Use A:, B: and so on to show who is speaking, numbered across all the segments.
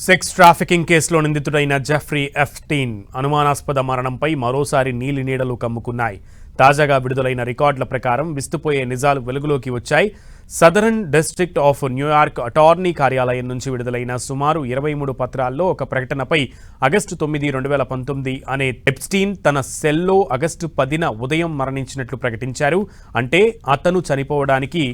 A: Sex trafficking కేసులో నిందితుడైన Jeffrey Epstein అనుమానాస్పద మరణంపై మరోసారి నీలి నీడలు కమ్ముకున్నాయి. తాజాగా విడుదలైన రికార్డుల ప్రకారం విస్తుపోయే నిజాలు వెలుగులోకి వచ్చాయి. Southern district of New York attorney కార్యాలయం నుంచి విడుదలైన సుమారు 23 పత్రాల్లో ఒక ప్రకటనపై ఆగస్టు 9, 2019 అనే ఎప్స్టీన్ తన సెల్లో ఆగస్టు 10న ఉదయం మరణించినట్లు ప్రకటించారు. అంటే అతను చనిపోవడానికి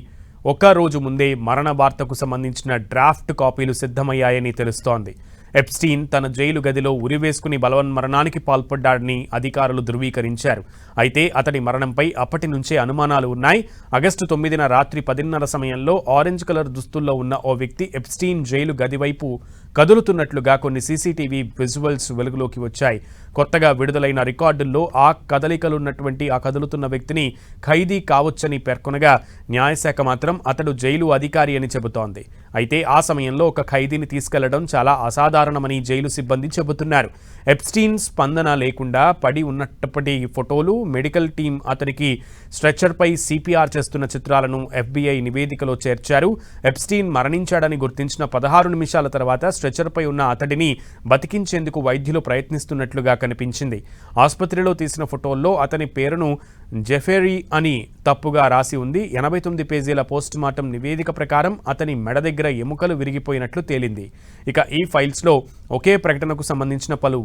A: ఒక రోజు ముందే మరణ వార్తకు సంబంధించిన డ్రాఫ్ట్ కాపీలు సిద్ధమయ్యాయని తెలుస్తోంది. ఎప్స్టీన్ తన జైలు గదిలో ఉరివేసుకుని బలవన్మరణానికి పాల్పడ్డాడని అధికారులు ధృవీకరించారు. అయితే అతడి మరణంపై అప్పటి నుంచే అనుమానాలు ఉన్నాయి. ఆగస్టు 9న రాత్రి 10:30 సమయంలో ఆరెంజ్ కలర్ దుస్తుల్లో ఉన్న ఓ వ్యక్తి ఎప్స్టీన్ జైలు గది వైపు కదులుతున్నట్లుగా కొన్ని సీసీటీవీ విజువల్స్ వెలుగులోకి వచ్చాయి. కొత్తగా విడుదలైన రికార్డుల్లో ఆ కదలికలున్నటువంటి ఆ కదులుతున్న వ్యక్తిని ఖైదీ కావచ్చని పేర్కొనగా న్యాయశాఖ మాత్రం అతడు జైలు అధికారి అని చెబుతోంది. అయితే ఆ సమయంలో ఒక ఖైదీని తీసుకెళ్లడం చాలా అసాధారణమని జైలు సిబ్బంది చెబుతున్నారు. ఎప్స్టీన్ స్పందన లేకుండా పడి ఉన్నప్పటి ఫోటోలు, మెడికల్ టీం అతనికి స్ట్రెచ్చర్పై సిపిఆర్ చేస్తున్న చిత్రాలను FBI నివేదికలో చేర్చారు. ఎప్స్టీన్ మరణించాడని గుర్తించిన 16 నిమిషాల తర్వాత స్ట్రెచ్చర్పై ఉన్న అతడిని బతికించేందుకు వైద్యులు ప్రయత్నిస్తున్నట్లుగా కనిపించింది. ఆసుపత్రిలో తీసిన ఫోటోల్లో అతని పేరును జెఫెరీ అని తప్పుగా రాసి ఉంది. 89 పేజీల పోస్టుమార్టం నివేదిక ప్రకారం అతని మెడ దగ్గర ఎముకలు విరిగిపోయినట్లు తేలింది. ఇక ఈ ఫైల్స్లో ఒకే ప్రకటనకు సంబంధించిన పలు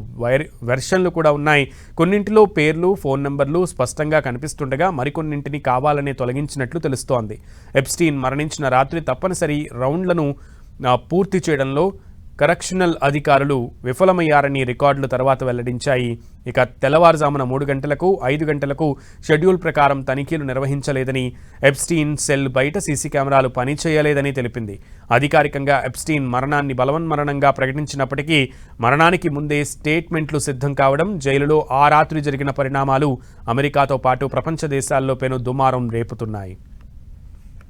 A: వెర్షన్లు కూడా ఉన్నాయి. కొన్నింటిలో పేర్లు, ఫోన్ నంబర్లు స్పష్టంగా కనిపిస్తుండగా మరికొన్నింటిని కావాలనే తొలగించినట్లు తెలుస్తోంది. ఎప్స్టీన్ మరణించిన రాత్రి తప్పనిసరి రౌండ్లను పూర్తి చేయడంలో కరెక్షనల్ అధికారులు విఫలమయ్యారని రికార్డులు తర్వాత వెల్లడించాయి. ఇక తెల్లవారుజామున 3 గంటలకు, 5 గంటలకు షెడ్యూల్ ప్రకారం తనిఖీలు నిర్వహించలేదని, ఎప్స్టీన్ సెల్ బయట సీసీ కెమెరాలు పనిచేయలేదని తెలిపింది. అధికారికంగా ఎప్స్టీన్ మరణాన్ని బలవన్మరణంగా ప్రకటించినప్పటికీ మరణానికి ముందే స్టేట్మెంట్లు సిద్ధం కావడం, జైలులో ఆ రాత్రి జరిగిన పరిణామాలు అమెరికాతో పాటు ప్రపంచ దేశాల్లో పెను దుమారం రేపుతున్నాయి.